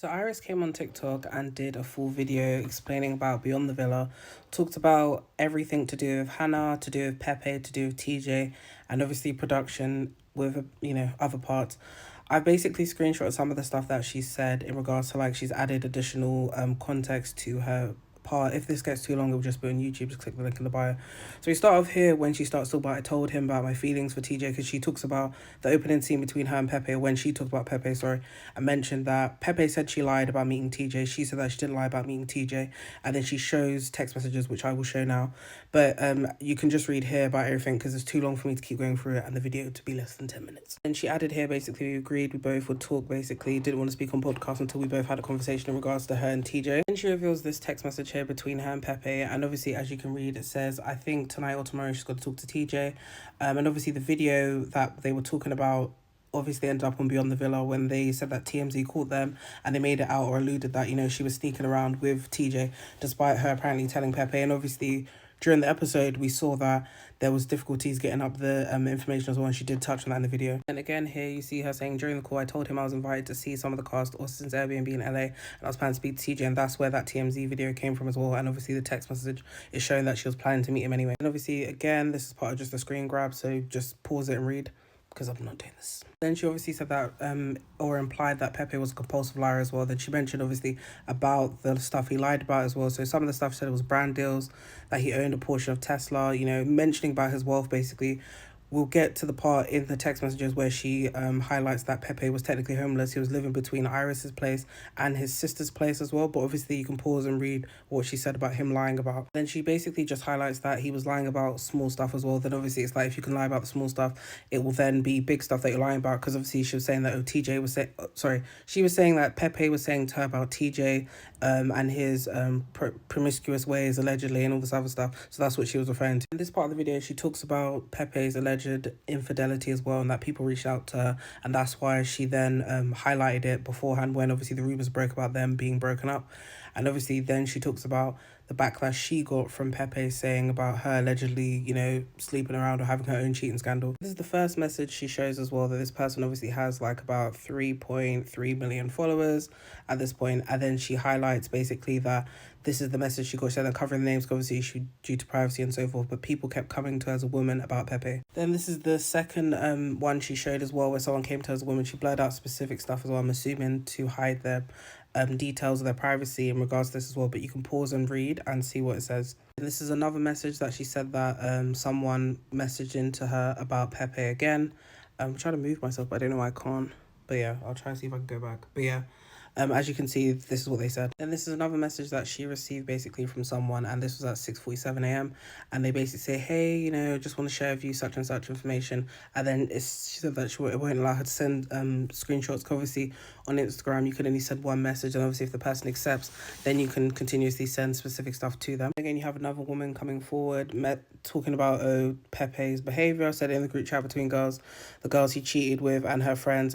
So Iris came on TikTok and did a full video explaining about Beyond the Villa, talked about everything to do with Hannah, to do with Pepe, to do with TJ, and obviously production with, other parts. I basically screenshot some of the stuff that she said in regards to like she's added additional context to her part. If this gets too long, it'll just be on YouTube. Just click the link in the bio. So we start off here when she starts talking about I told him about my feelings for TJ, because she talks about the opening scene between her and Pepe, when she talked about Pepe, sorry, and mentioned that Pepe said she lied about meeting TJ. She said that she didn't lie about meeting TJ. And then she shows text messages, which I will show now. But you can just read here about everything because it's too long for me to keep going through it and the video to be less than 10 minutes. And she added here, basically, we agreed we both would talk, basically. Didn't want to speak on podcast until we both had a conversation in regards to her and TJ. And she reveals this text message here between her and Pepe. And obviously, as you can read, it says, I think tonight or tomorrow she's got to talk to TJ. And obviously the video that they were talking about obviously ended up on Beyond the Villa when they said that TMZ caught them and they made it out or alluded that, she was sneaking around with TJ despite her apparently telling Pepe. And obviously during the episode we saw that there was difficulties getting up the information as well, and she did touch on that in the video. And again here you see her saying, during the call I told him I was invited to see some of the cast Austin's Airbnb in LA and I was planning to speak to TJ, and that's where that TMZ video came from as well. And obviously the text message is showing that she was planning to meet him anyway. And obviously again this is part of just a screen grab, so just pause it and read, because I'm not doing this. Then she obviously said that, or implied that Pepe was a compulsive liar as well. Then she mentioned obviously about the stuff he lied about as well. So some of the stuff said it was brand deals, that he owned a portion of Tesla, mentioning about his wealth basically. We'll get to the part in the text messages where she highlights that Pepe was technically homeless. He was living between Iris's place and his sister's place as well. But obviously you can pause and read what she said about him lying about. Then she basically just highlights that he was lying about small stuff as well. Then obviously it's like, if you can lie about the small stuff, it will then be big stuff that you're lying about. Because obviously she was saying that she was saying that Pepe was saying to her about TJ and his promiscuous ways allegedly and all this other stuff. So that's what she was referring to. In this part of the video she talks about Pepe's alleged infidelity as well, and that people reached out to her, and that's why she then highlighted it beforehand when obviously the rumors broke about them being broken up. And obviously then she talks about the backlash she got from Pepe saying about her allegedly, sleeping around or having her own cheating scandal. This is the first message she shows as well, that this person obviously has like about 3.3 million followers at this point. And then she highlights basically that this is the message she got. She said that covering the names, obviously due to privacy and so forth, but people kept coming to her as a woman about Pepe. Then this is the second one she showed as well, where someone came to her as a woman. She blurred out specific stuff as well, I'm assuming to hide their details of their privacy in regards to this as well, but you can pause and read and see what it says. And this is another message that she said that someone messaged into her about Pepe again. I'm trying to move myself, but I don't know why I can't. But yeah, I'll try and see if I can go back. But yeah, as you can see, this is what they said. And this is another message that she received basically from someone, and this was at 6:47 a.m. And they basically say, hey, just want to share with you such and such information. And then she said that it won't allow her to send screenshots. Obviously on Instagram you can only send one message, and obviously if the person accepts, then you can continuously send specific stuff to them. Again, you have another woman coming forward talking about Pepe's behavior. I said it in the group chat between the girls he cheated with and her friends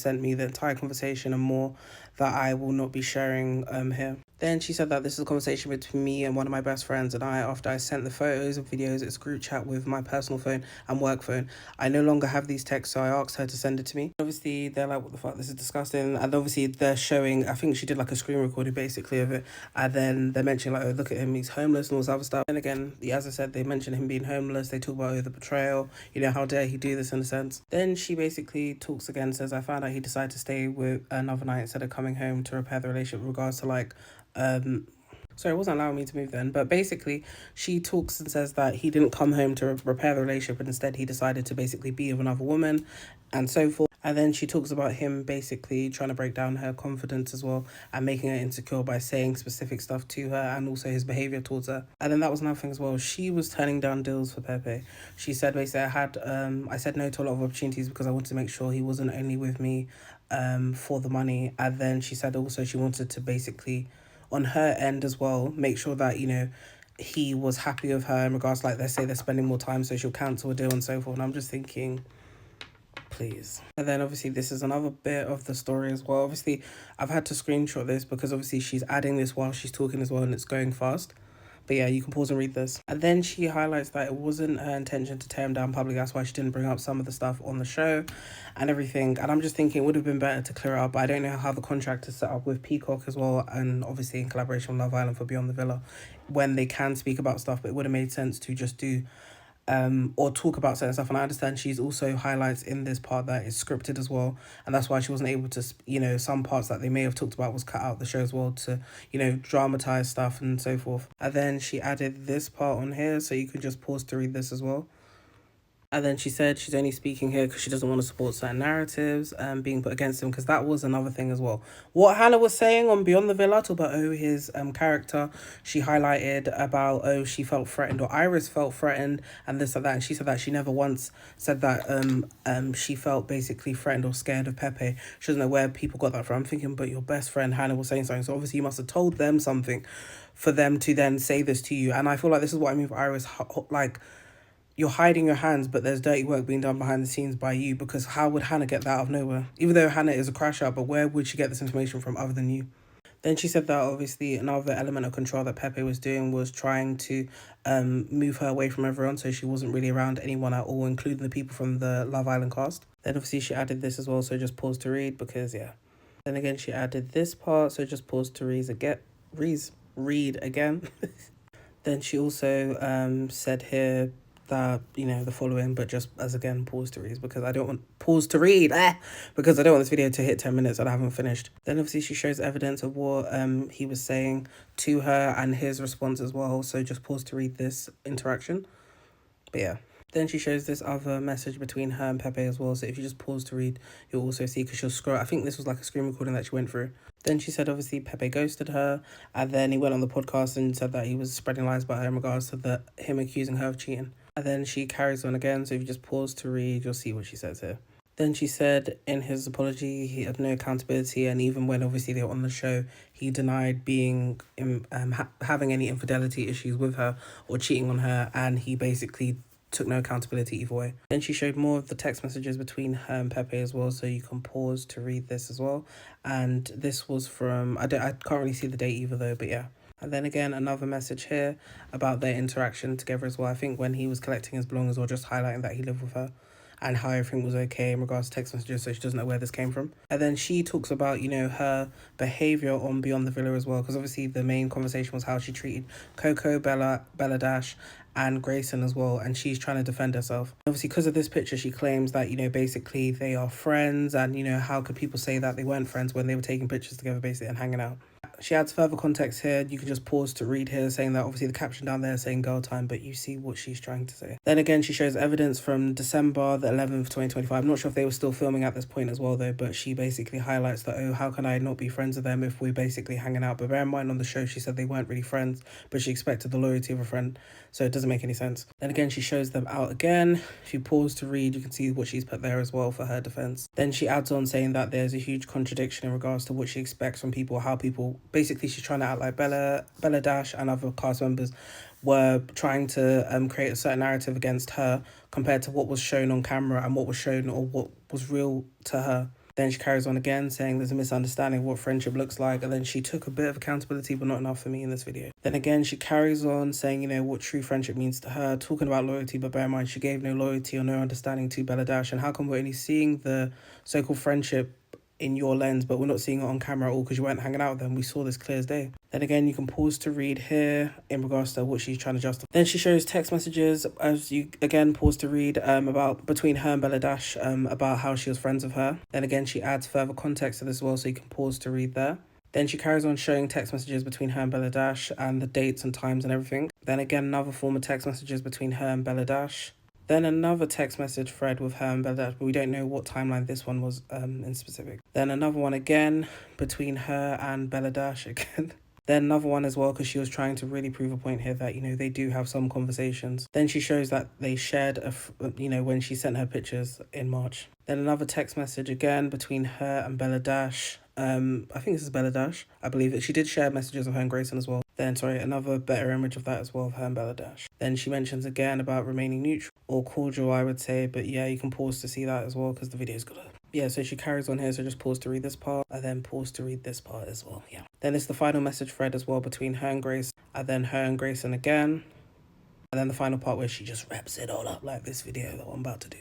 sent me the entire conversation and more that I will not be sharing here. Then she said that this is a conversation between me and one of my best friends and I. After I sent the photos and videos, it's a group chat with my personal phone and work phone. I no longer have these texts, so I asked her to send it to me. Obviously, they're like, what the fuck, this is disgusting. And obviously, they're showing, I think she did like a screen recording basically of it. And then they're mentioning like, oh, look at him, he's homeless and all this other stuff. And again, as I said, they mentioned him being homeless. They talk about the betrayal. How dare he do this in a sense. Then she basically talks again, says, I found out he decided to stay with another night instead of coming home to repair the relationship with regards to like, sorry, it wasn't allowing me to move then, but basically she talks and says that he didn't come home to repair the relationship, and instead he decided to basically be with another woman and so forth. And then she talks about him basically trying to break down her confidence as well and making her insecure by saying specific stuff to her, and also his behavior towards her. And then that was another thing as well. She was turning down deals for Pepe. She said basically, I said no to a lot of opportunities because I wanted to make sure he wasn't only with me for the money. And then she said also she wanted to basically, on her end as well, make sure that, he was happy with her in regards to, like, let's say they're spending more time, so she'll cancel a deal and so forth. And I'm just thinking, please. And then obviously this is another bit of the story as well. Obviously I've had to screenshot this because obviously she's adding this while she's talking as well, and it's going fast. But yeah, you can pause and read this. And then she highlights that it wasn't her intention to tear him down publicly. That's why she didn't bring up some of the stuff on the show and everything. And I'm just thinking it would have been better to clear it up. But I don't know how the contract is set up with Peacock as well. And obviously in collaboration with Love Island for Beyond the Villa, when they can speak about stuff. But it would have made sense to just do or talk about certain stuff. And I understand she's also highlights in this part that it's scripted as well, and that's why she wasn't able to, some parts that they may have talked about was cut out the show as well to, dramatize stuff and so forth. And then she added this part on here, so you can just pause to read this as well. And then she said she's only speaking here because she doesn't want to support certain narratives being put against him, because that was another thing as well. What Hannah was saying on Beyond the Villa, talk about his character, she highlighted about she felt threatened, or Iris felt threatened, and this or that, and she said that she never once said that she felt basically threatened or scared of Pepe. She doesn't know where people got that from. I'm thinking, but your best friend Hannah was saying something, so obviously you must have told them something for them to then say this to you. And I feel like this is what I mean with Iris, like, you're hiding your hands, but there's dirty work being done behind the scenes by you, because how would Hannah get that out of nowhere? Even though Hannah is a crash out, but where would she get this information from other than you? Then she said that obviously another element of control that Pepe was doing was trying to move her away from everyone, so she wasn't really around anyone at all, including the people from the Love Island cast. Then obviously she added this as well, so just pause to read, because yeah. Then again she added this part, so just pause to read again. Then she also said here that, the following, but just as again, pause to read, because I don't want because I don't want this video to hit 10 minutes and I haven't finished. Then obviously she shows evidence of what he was saying to her and his response as well, so just pause to read this interaction. But yeah. Then she shows this other message between her and Pepe as well. So if you just pause to read, you'll also see, because she'll scroll. I think this was like a screen recording that she went through. Then she said obviously Pepe ghosted her, and then he went on the podcast and said that he was spreading lies about her in regards to him accusing her of cheating. And then she carries on again. So if you just pause to read, you'll see what she says here. Then she said in his apology he had no accountability, and even when obviously they were on the show, he denied being having any infidelity issues with her or cheating on her, and he basically took no accountability either way. Then she showed more of the text messages between her and Pepe as well, so you can pause to read this as well. And this was from, I can't really see the date either though, but yeah. And then again, another message here about their interaction together as well. I think when he was collecting his belongings, or just highlighting that he lived with her and how everything was okay in regards to text messages, so she doesn't know where this came from. And then she talks about, her behaviour on Beyond the Villa as well, because obviously the main conversation was how she treated Coco, Bella Dash, and Grayson as well, and she's trying to defend herself. Obviously, because of this picture, she claims that, basically they are friends, and, how could people say that they weren't friends when they were taking pictures together, basically, and hanging out. She adds further context here. You can just pause to read here, saying that obviously the caption down there is saying girl time, but you see what she's trying to say. Then again, she shows evidence from December the 11th, 2025. I'm not sure if they were still filming at this point as well though, but she basically highlights that, how can I not be friends with them if we're basically hanging out? But bear in mind, on the show she said they weren't really friends, but she expected the loyalty of a friend, so it doesn't make any sense. Then again, she shows them out again. If you pause to read, you can see what she's put there as well for her defense. Then she adds on saying that there's a huge contradiction in regards to what she expects from people, how people, basically she's trying to act like Bella Dash and other cast members were trying to create a certain narrative against her compared to what was shown on camera and what was shown, or what was real to her. Then she carries on again, saying there's a misunderstanding of what friendship looks like, and then she took a bit of accountability, but not enough for me in this video. Then again, she carries on saying, what true friendship means to her, talking about loyalty, but bear in mind, she gave no loyalty or no understanding to Bella Dash, and how come we're only seeing the so-called friendship in your lens, but we're not seeing it on camera at all because you weren't hanging out with them? We saw this clear as day. Then again, you can pause to read here in regards to what she's trying to justify. Then she shows text messages, as you again pause to read, about between her and Bella Dash, about how she was friends with her. Then again, she adds further context to this as well, so you can pause to read there. Then she carries on showing text messages between her and Bella Dash and the dates and times and everything. Then again, another form of text messages between her and Bella Dash. Then another text message thread with her and Bella Dash, but we don't know what timeline this one was in specific. Then another one again between her and Bella Dash again. Then another one as well, because she was trying to really prove a point here that, they do have some conversations. Then she shows that they shared, when she sent her pictures in March. Then another text message again between her and Bella Dash. I think this is Bella Dash. I believe that she did share messages of her and Grayson as well. Then, another better image of that as well of her and Bella Dash. Then she mentions again about remaining neutral or cordial, I would say. But yeah, you can pause to see that as well because the video's got it. Yeah, so she carries on here. So just pause to read this part and then pause to read this part as well. Yeah. Then it's the final message thread as well between her and Grace and then her and Grayson again, and then the final part where she just wraps it all up like this video that I'm about to do.